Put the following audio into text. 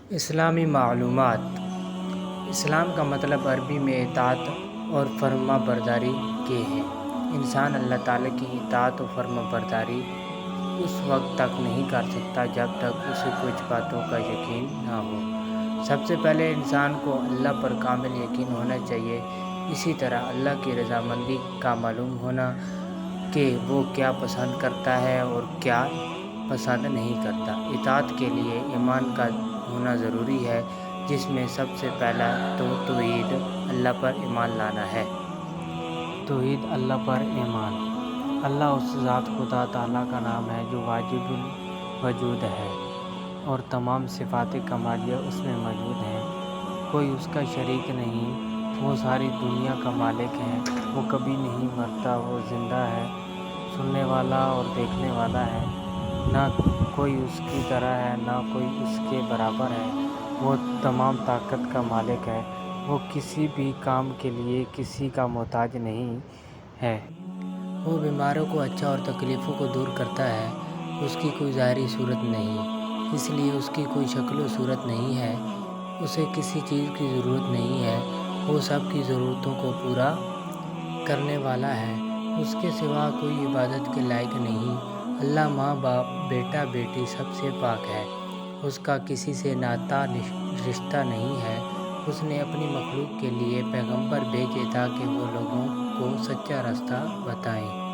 اسلامی معلومات۔ اسلام کا مطلب عربی میں اطاعت اور فرما برداری کے ہیں۔ انسان اللہ تعالیٰ کی اطاعت و فرما برداری اس وقت تک نہیں کر سکتا جب تک اسے کچھ باتوں کا یقین نہ ہو۔ سب سے پہلے انسان کو اللہ پر کامل یقین ہونا چاہیے۔ اسی طرح اللہ کی رضامندی کا معلوم ہونا کہ وہ کیا پسند کرتا ہے اور کیا پسند نہیں کرتا۔ اطاعت کے لیے ایمان کا ہونا ضروری ہے، جس میں سب سے پہلا توحید اللہ پر ایمان لانا ہے۔ توحید اللہ پر ایمان۔ اللہ اس ذات خدا تعالیٰ کا نام ہے جو واجب الوجود ہے اور تمام صفات کمالیہ اس میں موجود ہیں۔ کوئی اس کا شریک نہیں۔ وہ ساری دنیا کا مالک ہے۔ وہ کبھی نہیں مرتا۔ وہ زندہ ہے، سننے والا اور دیکھنے والا ہے۔ نہ کوئی اس کی طرح ہے، نہ کوئی اس کے برابر ہے۔ وہ تمام طاقت کا مالک ہے۔ وہ کسی بھی کام کے لیے کسی کا محتاج نہیں ہے۔ وہ بیماروں کو اچھا اور تکلیفوں کو دور کرتا ہے۔ اس کی کوئی ظاہری صورت نہیں، اس لیے اس کی کوئی شکل و صورت نہیں ہے۔ اسے کسی چیز کی ضرورت نہیں ہے۔ وہ سب کی ضرورتوں کو پورا کرنے والا ہے۔ اس کے سوا کوئی عبادت کے لائق نہیں۔ اللہ ماں باپ، بیٹا بیٹی سب سے پاک ہے۔ اس کا کسی سے ناتا رشتہ نہیں ہے۔ اس نے اپنی مخلوق کے لیے پیغمبر بھیجے تاکہ وہ لوگوں کو سچا راستہ بتائیں۔